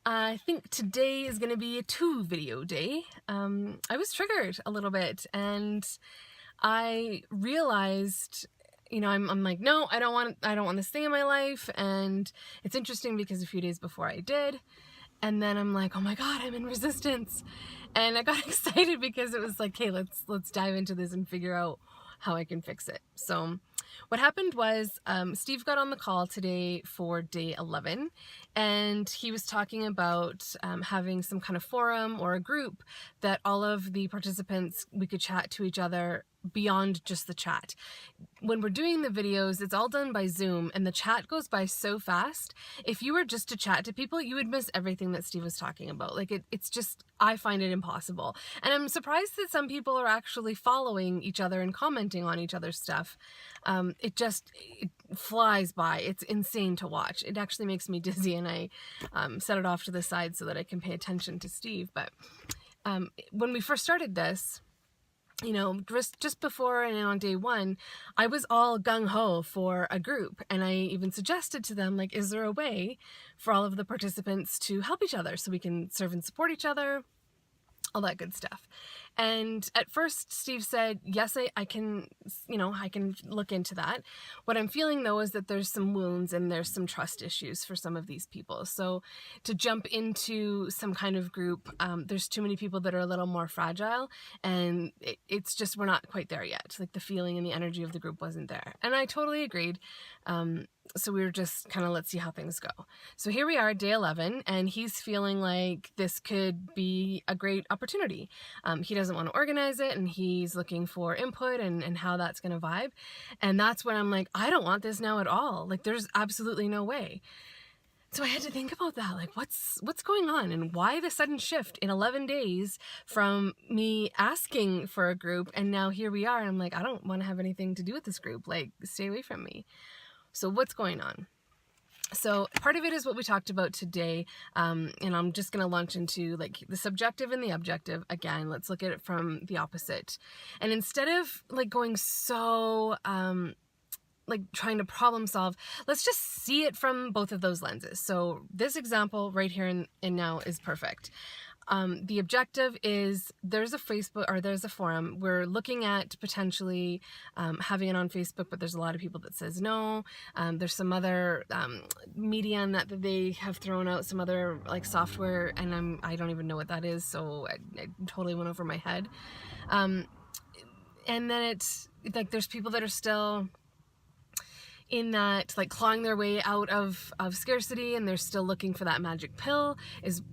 I think today is going to be a 2-video day. I was triggered a little bit and I realized, I'm like, no, I don't want this thing in my life. And it's interesting because a few days before I did, and then I'm like, oh my God, I'm in resistance. And I got excited because it was like, hey, let's dive into this and figure out how I can fix it. So what happened was Steve got on the call today for day 11, and he was talking about having some kind of forum or a group that all of the participants, we could chat to each other beyond just the chat. When we're doing the videos, it's all done by Zoom and the chat goes by so fast. If you were just to chat to people, you would miss everything that Steve was talking about. Like it's just, I find it impossible. And I'm surprised that some people are actually following each other and commenting on each other's stuff. It flies by. It's insane to watch. It actually makes me dizzy, and I set it off to the side so that I can pay attention to Steve. But when we first started this, just before and on day 1, I was all gung-ho for a group. And I even suggested to them, like, is there a way for all of the participants to help each other so we can serve and support each other? All that good stuff. And at first Steve said, yes, I can, I can look into that. What I'm feeling though is that there's some wounds and there's some trust issues for some of these people. So to jump into some kind of group, there's too many people that are a little more fragile, and it's just, we're not quite there yet. Like the feeling and the energy of the group wasn't there. And I totally agreed. So we were just kind of, let's see how things go. So here we are, day 11, and he's feeling like this could be a great opportunity. He doesn't want to organize it, and he's looking for input and how that's going to vibe. And that's when I'm like, I don't want this now at all. Like there's absolutely no way. So I had to think about that, like what's going on, and why the sudden shift in 11 days from me asking for a group, and now here we are, and I'm like, I don't want to have anything to do with this group, like stay away from me. So what's going on? So part of it is what we talked about today, and I'm just going to launch into like the subjective and the objective. Again, let's look at it from the opposite. And instead of like going so like trying to problem solve, let's just see it from both of those lenses. So this example right here and now is perfect. The objective is there's a Facebook, or there's a forum. We're looking at potentially having it on Facebook, but there's a lot of people that says no. There's some other medium that they have thrown out, some other like software, and I don't even know what that is, so I totally went over my head. And then it's like there's people that are still in that, like clawing their way out of scarcity, and they're still looking for that magic pill, is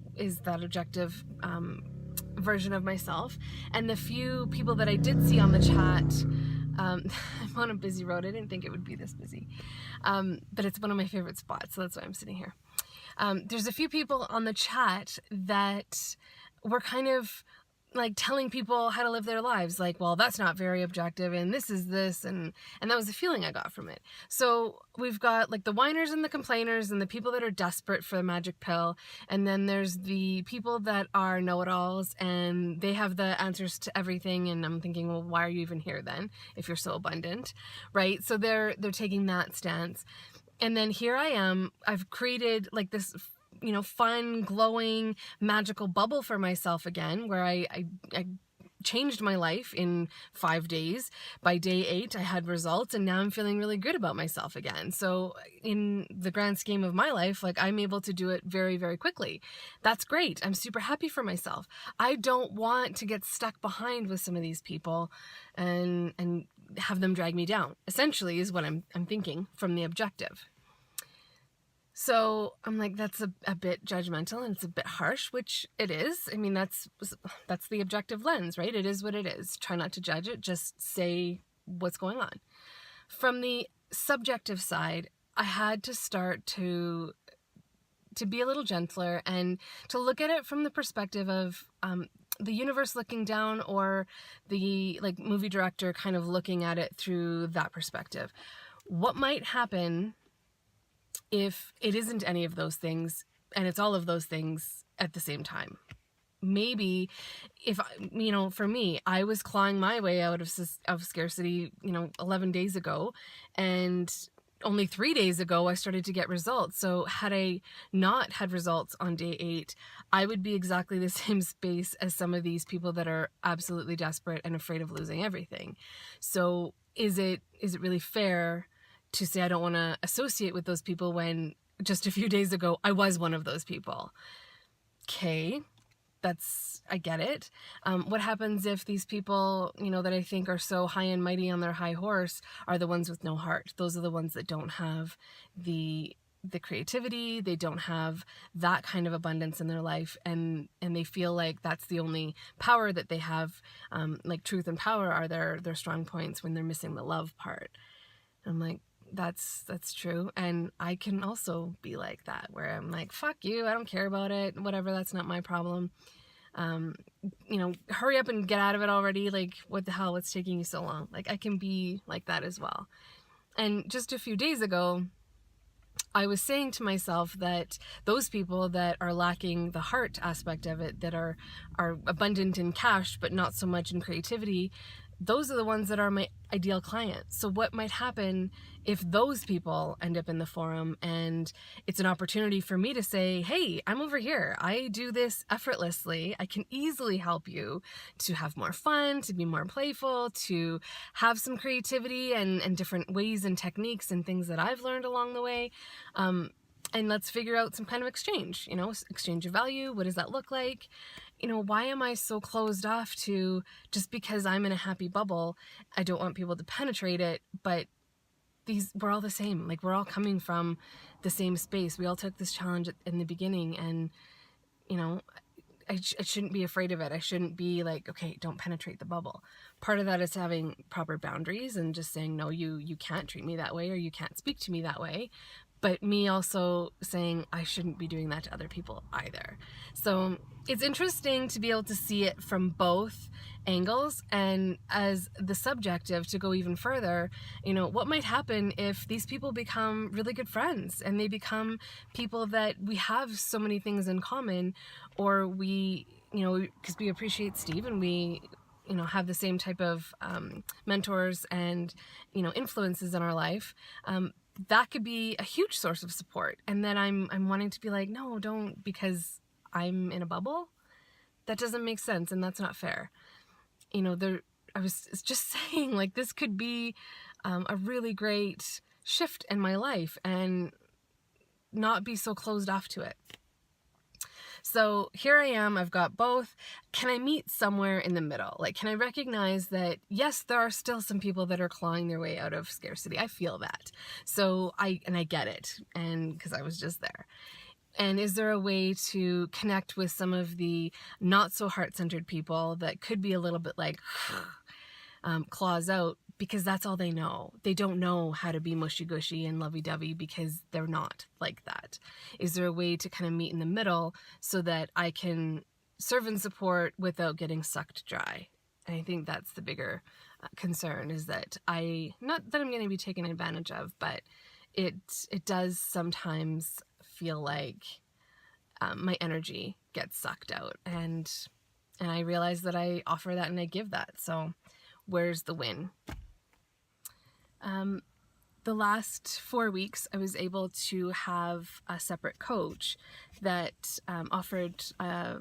that objective version of myself. And the few people that I did see on the chat, I'm on a busy road. I didn't think it would be this busy, but it's one of my favorite spots, so that's why I'm sitting here. There's a few people on the chat that were kind of like telling people how to live their lives, like, well, that's not very objective, and this is this, and that was the feeling I got from it. So we've got like the whiners and the complainers and the people that are desperate for the magic pill, and then there's the people that are know-it-alls and they have the answers to everything, and I'm thinking, well, why are you even here then if you're so abundant, right? So they're taking that stance. And then here I am, I've created like this fun, glowing, magical bubble for myself again, where I changed my life in 5 days. By day 8, I had results, and now I'm feeling really good about myself again. So in the grand scheme of my life, like I'm able to do it very, very quickly. That's great. I'm super happy for myself. I don't want to get stuck behind with some of these people and have them drag me down, essentially, is what I'm thinking from the objective. So I'm like, that's a bit judgmental, and it's a bit harsh, which it is. I mean, that's the objective lens, right? It is what it is. Try not to judge it. Just say what's going on. From the subjective side, I had to start to be a little gentler and to look at it from the perspective of the universe looking down, or the like movie director kind of looking at it through that perspective. What might happen if it isn't any of those things and it's all of those things at the same time? Maybe if, for me, I was clawing my way out of scarcity, 11 days ago, and only 3 days ago I started to get results. So had I not had results on day 8, I would be exactly the same space as some of these people that are absolutely desperate and afraid of losing everything. So is it really fair to say I don't want to associate with those people when just a few days ago I was one of those people? Okay, I get it. What happens if these people, that I think are so high and mighty on their high horse are the ones with no heart? Those are the ones that don't have the creativity, they don't have that kind of abundance in their life, and they feel like that's the only power that they have. Like truth and power are their strong points when they're missing the love part. I'm like, that's true. And I can also be like that, where I'm like, fuck you, I don't care about it, whatever, that's not my problem. Hurry up and get out of it already. Like, what the hell, what's taking you so long? Like, I can be like that as well. And just a few days ago, I was saying to myself that those people that are lacking the heart aspect of it, that are abundant in cash but not so much in creativity, those are the ones that are my ideal clients. So what might happen if those people end up in the forum, and it's an opportunity for me to say, hey, I'm over here, I do this effortlessly, I can easily help you to have more fun, to be more playful, to have some creativity and different ways and techniques and things that I've learned along the way. And let's figure out some kind of exchange, exchange of value. What does that look like? Why am I so closed off to, just because I'm in a happy bubble, I don't want people to penetrate it, but we're all the same. Like, we're all coming from the same space. We all took this challenge in the beginning, and, I shouldn't be afraid of it. I shouldn't be like, okay, don't penetrate the bubble. Part of that is having proper boundaries and just saying, no, you can't treat me that way, or you can't speak to me that way. But me also saying I shouldn't be doing that to other people either. So it's interesting to be able to see it from both angles, and as the subjective, to go even further, what might happen if these people become really good friends and they become people that we have so many things in common, or we, because we appreciate Steve and we have the same type of mentors and influences in our life. That could be a huge source of support. And then I'm wanting to be like, no, don't, because I'm in a bubble. That doesn't make sense, and that's not fair. I was just saying, like, this could be a really great shift in my life and not be so closed off to it. So here I am, I've got both. Can I meet somewhere in the middle? Like, can I recognize that, yes, there are still some people that are clawing their way out of scarcity. I feel that. So I get it, and because I was just there. And is there a way to connect with some of the not so heart-centered people that could be a little bit like claws out, because that's all they know. They don't know how to be mushy-gushy and lovey-dovey because they're not like that. Is there a way to kind of meet in the middle so that I can serve and support without getting sucked dry? And I think that's the bigger concern, is that not that I'm going to be taken advantage of, but it does sometimes feel like my energy gets sucked out, and I realize that I offer that and I give that. So where's the win? The last 4 weeks, I was able to have a separate coach that offered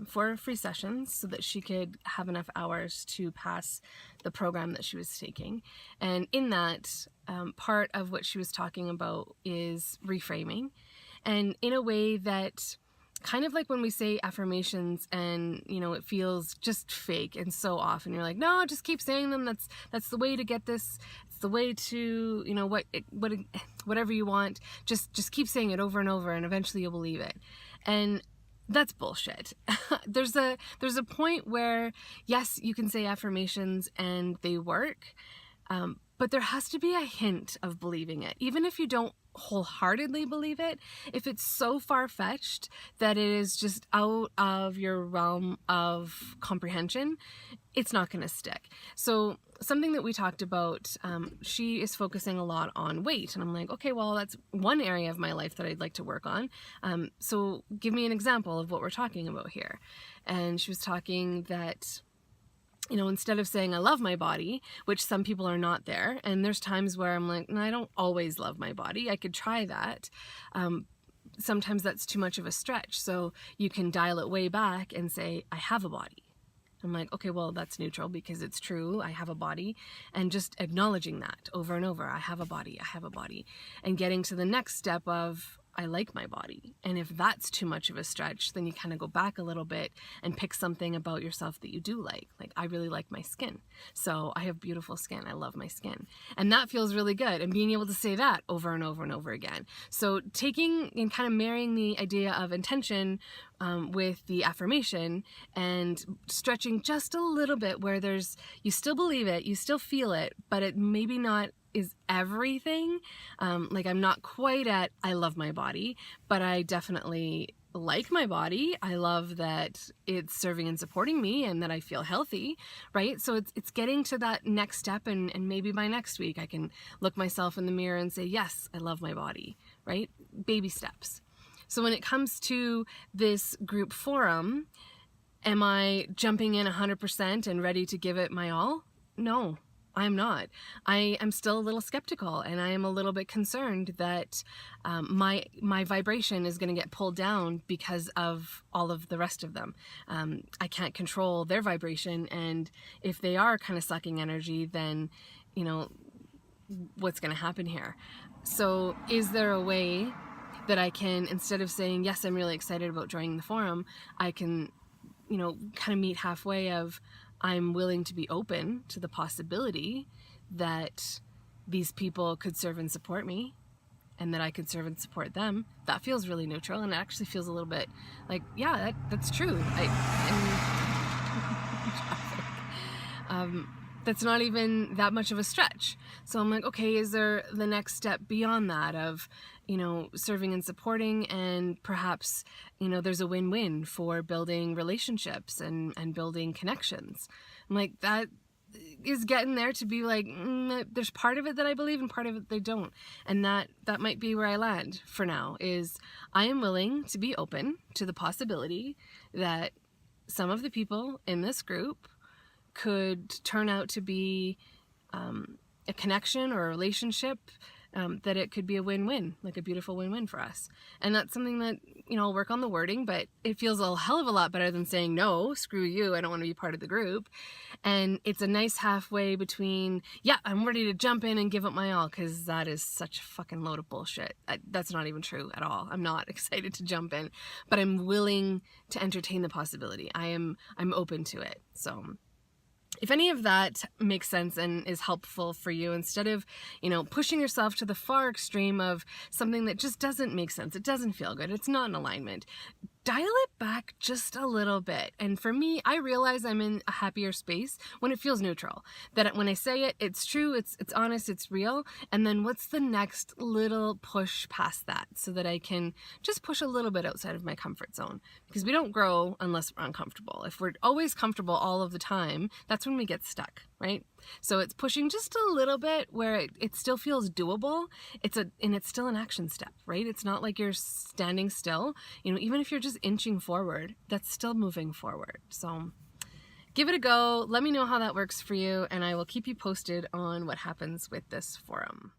4 free sessions so that she could have enough hours to pass the program that she was taking. And in that, part of what she was talking about is reframing, and in a way that, kind of like when we say affirmations and, it feels just fake and so off, and you're like, no, just keep saying them. That's the way to get this. It's the way to, whatever you want. Just keep saying it over and over, and eventually you'll believe it. And that's bullshit. There's a point where, yes, you can say affirmations and they work, but there has to be a hint of believing it, even if you don't wholeheartedly believe it. If it's so far-fetched that it is just out of your realm of comprehension, it's not going to stick. So something that we talked about, she is focusing a lot on weight, and I'm like, okay, well, that's one area of my life that I'd like to work on. So give me an example of what we're talking about here. And she was talking that you know, instead of saying I love my body, which some people are not there, and there's times where I'm like, no, I don't always love my body. I could try that. Sometimes that's too much of a stretch. So you can dial it way back and say, I have a body. I'm like, okay, well, that's neutral because it's true. I have a body. And just acknowledging that over and over. I have a body. I have a body. And getting to the next step of, I like my body. And if that's too much of a stretch, then you kind of go back a little bit and pick something about yourself that you do like. Like, I really like my skin. So I have beautiful skin. I love my skin. And that feels really good. And being able to say that over and over and over again. So taking and kind of marrying the idea of intention with the affirmation and stretching just a little bit where you still believe it, you still feel it, but it maybe not is everything. Like, I'm not quite at I love my body, but I definitely like my body. I love that it's serving and supporting me and that I feel healthy, right? So it's getting to that next step, and maybe by next week I can look myself in the mirror and say, yes, I love my body, right? Baby steps. So when it comes to this group forum, am I jumping in 100% and ready to give it my all? No. I'm not. I am still a little skeptical, and I am a little bit concerned that my vibration is going to get pulled down because of all of the rest of them. I can't control their vibration, and if they are kind of sucking energy, then, you know, what's going to happen here? So is there a way that I can, instead of saying, yes, I'm really excited about joining the forum, I can, you know, kind of meet halfway of, I'm willing to be open to the possibility that these people could serve and support me, and that I could serve and support them. That feels really neutral, and it actually feels a little bit like, yeah, that's true. That's not even that much of a stretch. So I'm like, okay, is there the next step beyond that of, you know, serving and supporting, and perhaps, you know, there's a win-win for building relationships and building connections. I'm like, that is getting there to be like, there's part of it that I believe and part of it they don't. And that might be where I land for now, is I am willing to be open to the possibility that some of the people in this group could turn out to be a connection or a relationship, that it could be a win-win, like a beautiful win-win for us. And that's something that, you know, I'll work on the wording, but it feels a hell of a lot better than saying, no, screw you, I don't want to be part of the group. And it's a nice halfway between, yeah, I'm ready to jump in and give it my all, because that is such a fucking load of bullshit. That's not even true at all. I'm not excited to jump in, but I'm willing to entertain the possibility. I'm open to it. So if any of that makes sense and is helpful for you, instead of, you know, pushing yourself to the far extreme of something that just doesn't make sense, it doesn't feel good, it's not in alignment, dial it back just a little bit. And for me, I realize I'm in a happier space when it feels neutral. That when I say it, it's true, it's honest, it's real. And then what's the next little push past that, so that I can just push a little bit outside of my comfort zone? Because we don't grow unless we're uncomfortable. If we're always comfortable all of the time, that's when we get stuck, right? So it's pushing just a little bit where it still feels doable. And it's still an action step, right? It's not like you're standing still. You know, even if you're just inching forward, that's still moving forward. So give it a go. Let me know how that works for you, and I will keep you posted on what happens with this forum.